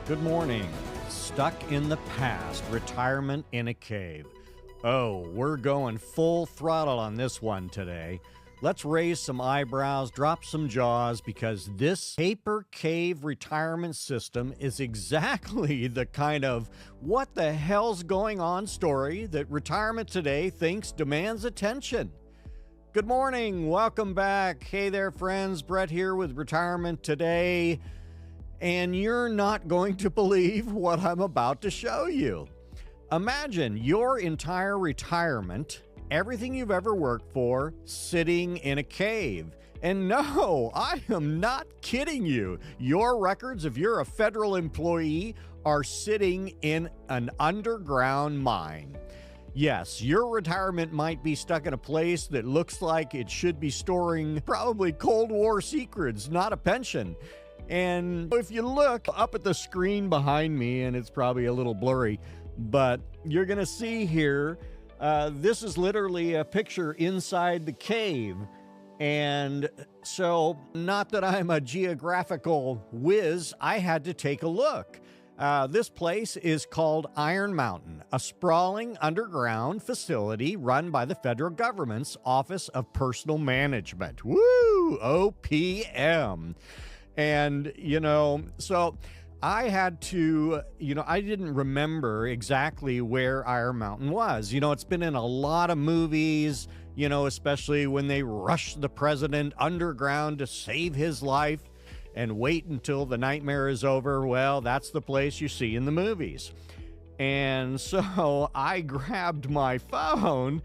Good morning. Stuck in the past, retirement in a cave. Oh, we're going full throttle on this one today. Let's raise some eyebrows, drop some jaws, because this paper cave retirement system is exactly the kind of what the hell's going on story that retirement today thinks demands attention. Good morning. Welcome back. Hey there, friends. Brett here with Retirement Today. And you're not going to believe what I'm about to show you. Imagine your entire retirement, everything you've ever worked for, sitting in a cave. And no, I am not kidding you. Your records, if you're a federal employee, are sitting in an underground mine. Yes, your retirement might be stuck in a place that looks like it should be storing probably Cold War secrets, not a pension. And if you look up at the screen behind me, and it's probably a little blurry, but you're going to see here, this is literally a picture inside the cave. And so, not that I'm a geographical whiz, I had to take a look. This place is called Iron Mountain, a sprawling underground facility run by the federal government's Office of Personnel Management. Woo! OPM. And, so I had to, I didn't remember exactly where Iron Mountain was. It's been in a lot of movies, especially when they rush the president underground to save his life and wait until the nightmare is over. Well, that's the place you see in the movies. And so I grabbed my phone,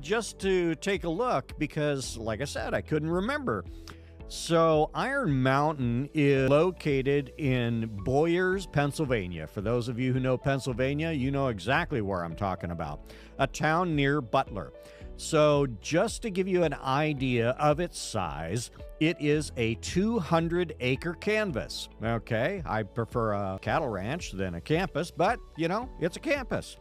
just to take a look because, like I said, I couldn't remember. So Iron Mountain is located in Boyers, Pennsylvania. For those of you who know Pennsylvania, you know exactly where I'm talking about. A town near Butler. So just to give you an idea of its size, it is a 200-acre canvas. Okay, I prefer a cattle ranch than a campus, but, it's a campus.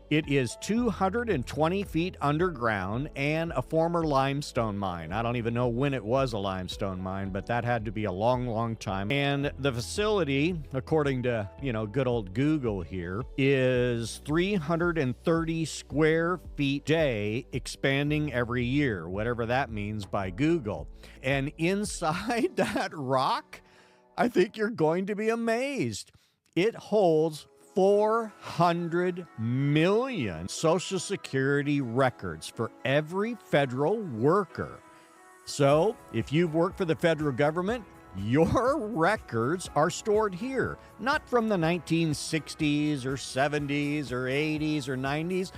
It is 220 feet underground and a former limestone mine. I don't even know when it was a limestone mine, but that had to be a long, long time. And the facility, according to, good old Google here, is 330 square feet a day, expanding every year, whatever that means by Google. And inside that rock, I think you're going to be amazed. It holds 400 million Social Security records for every federal worker. So, if you've worked for the federal government, your records are stored here, not from the 1960s or 70s or 80s or 90s.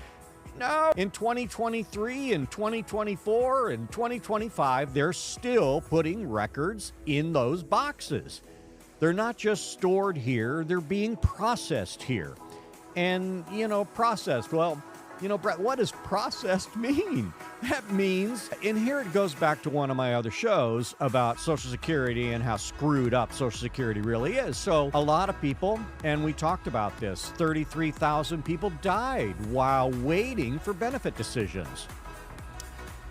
No, in 2023 and 2024 and 2025, they're still putting records in those boxes. They're not just stored here, they're being processed here. And, processed, well, Brett, what does processed mean? That means, and here it goes back to one of my other shows about Social Security and how screwed up Social Security really is. So a lot of people, and we talked about this, 33,000 people died while waiting for benefit decisions.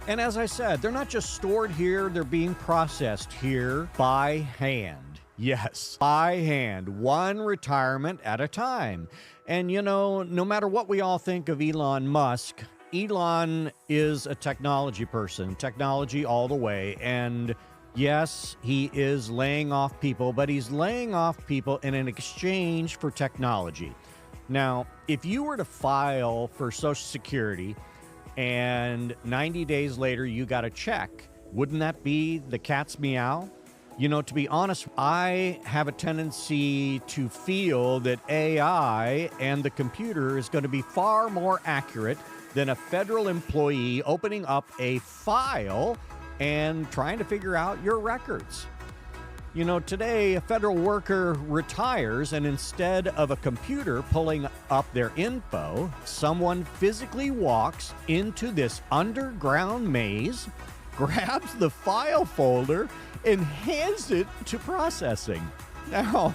And as I said, they're not just stored here, they're being processed here by hand. Yes, by hand, one retirement at a time. And, no matter what we all think of Elon Musk, Elon is a technology person, technology all the way. And yes, he is laying off people, but he's laying off people in an exchange for technology. Now, if you were to file for Social Security and 90 days later you got a check, wouldn't that be the cat's meow? To be honest, I have a tendency to feel that AI and the computer is going to be far more accurate than a federal employee opening up a file and trying to figure out your records. Today, a federal worker retires, and instead of a computer pulling up their info, someone physically walks into this underground maze, grabs the file folder, and hands it to processing. Now,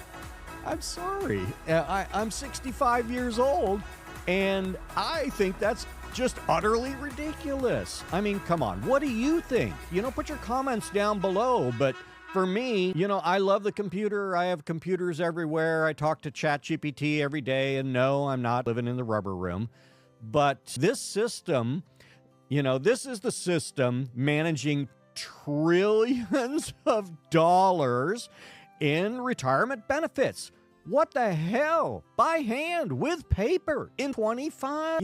I'm sorry. I'm 65 years old, and I think that's just utterly ridiculous. I mean, come on. What do you think? Put your comments down below, but For me, I love the computer. I have computers everywhere. I talk to ChatGPT every day, and no, I'm not living in the rubber room. But this system, this is the system managing trillions of dollars in retirement benefits. What the hell? By hand, with paper, in 25?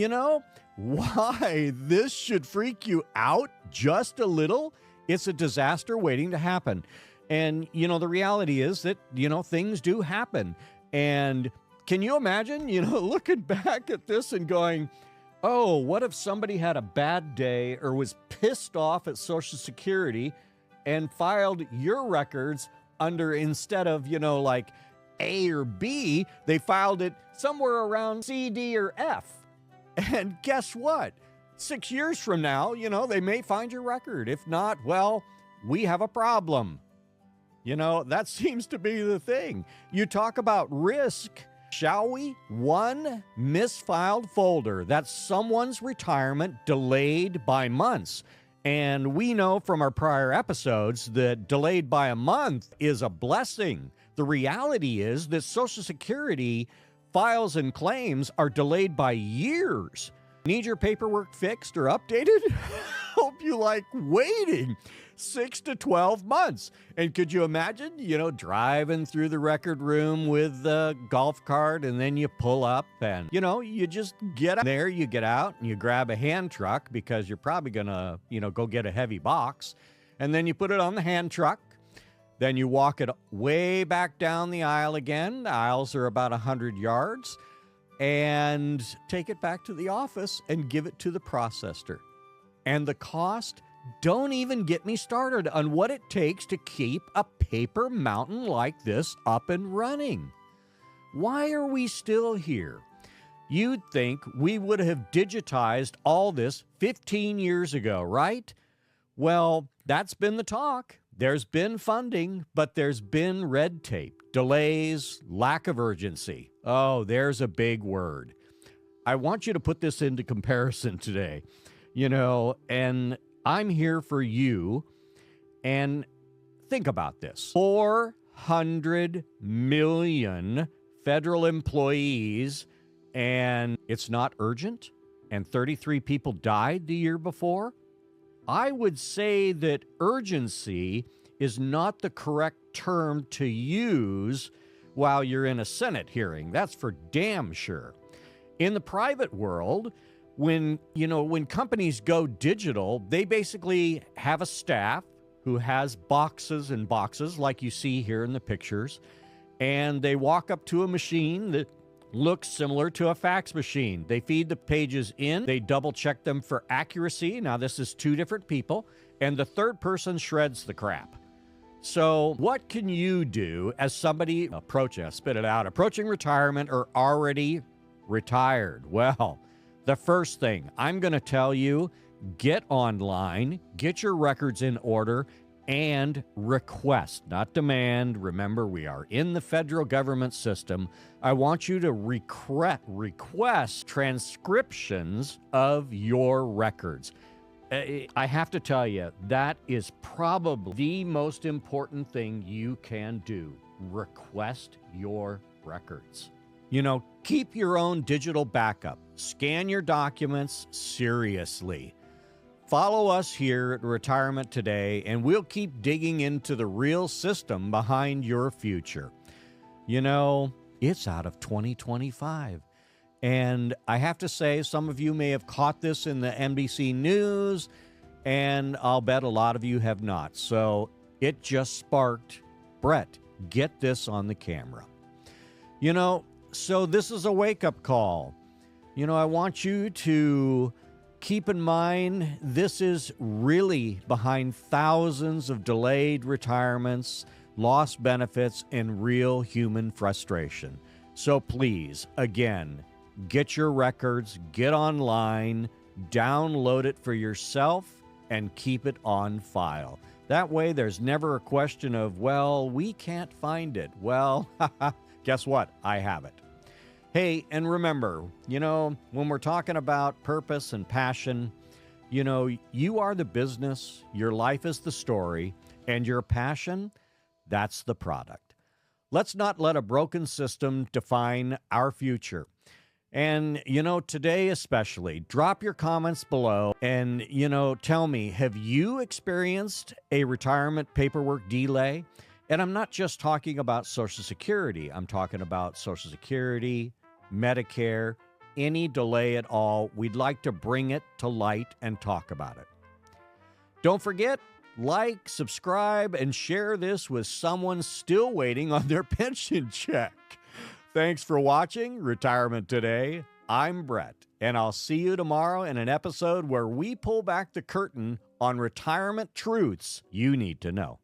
Why this should freak you out just a little? It's a disaster waiting to happen. And, the reality is that, things do happen. And can you imagine, looking back at this and going, oh, what if somebody had a bad day or was pissed off at Social Security and filed your records under, instead of, like A or B, they filed it somewhere around C, D, or F. And guess what? 6 years from now, they may find your record. If not, well, we have a problem. That seems to be the thing. You talk about risk, shall we? One misfiled folder. That's someone's retirement delayed by months. And we know from our prior episodes that delayed by a month is a blessing. The reality is that Social Security files and claims are delayed by years. Need your paperwork fixed or updated? Hope you like waiting 6 to 12 months. And could you imagine, driving through the record room with the golf cart, and then you pull up and, you just get out there, you get out and you grab a hand truck because you're probably going to, go get a heavy box. And then you put it on the hand truck. Then you walk it way back down the aisle again. The aisles are about 100 yards. And take it back to the office and give it to the processor. And the cost, don't even get me started on what it takes to keep a paper mountain like this up and running. Why are we still here? You'd think we would have digitized all this 15 years ago, right? Well, that's been the talk. There's been funding, but there's been red tape, delays, lack of urgency. Oh, there's a big word. I want you to put this into comparison today, and I'm here for you. And think about this. 400 million federal employees, and it's not urgent, and 33 people died the year before. I would say that urgency is not the correct term to use while you're in a Senate hearing. That's for damn sure. In the private world, when companies go digital, they basically have a staff who has boxes and boxes like you see here in the pictures, and they walk up to a machine that looks similar to a fax machine. They feed the pages in, they double check them for accuracy. Now this is two different people, and the third person shreds the crap. So what can you do as somebody approaching retirement or already retired? Well, the first thing I'm going to tell you, get online, get your records in order, and request, not demand. Remember, we are in the federal government system. I want you to request transcriptions of your records. I have to tell you, that is probably the most important thing you can do. Request your records. Keep your own digital backup. Scan your documents seriously. Follow us here at Retirement Today, and we'll keep digging into the real system behind your future. It's out of 2025. And I have to say, some of you may have caught this in the NBC News, and I'll bet a lot of you have not. So it just sparked, Brett, get this on the camera. So this is a wake-up call. I want you to keep in mind, this is really behind thousands of delayed retirements, lost benefits, and real human frustration. So please, again, get your records, get online, download it for yourself, and keep it on file. That way, there's never a question of, well, we can't find it. Well, guess what? I have it. Hey, and remember, when we're talking about purpose and passion, you are the business, your life is the story, and your passion, That's the product. Let's not let a broken system define our future. And, today especially, drop your comments below and, tell me, have you experienced a retirement paperwork delay? And I'm not just talking about Social Security. I'm talking about Social Security, Medicare, any delay at all. We'd like to bring it to light and talk about it. Don't forget, like, subscribe, and share this with someone still waiting on their pension check. Thanks for watching Retirement Today. I'm Brett, and I'll see you tomorrow in an episode where we pull back the curtain on retirement truths you need to know.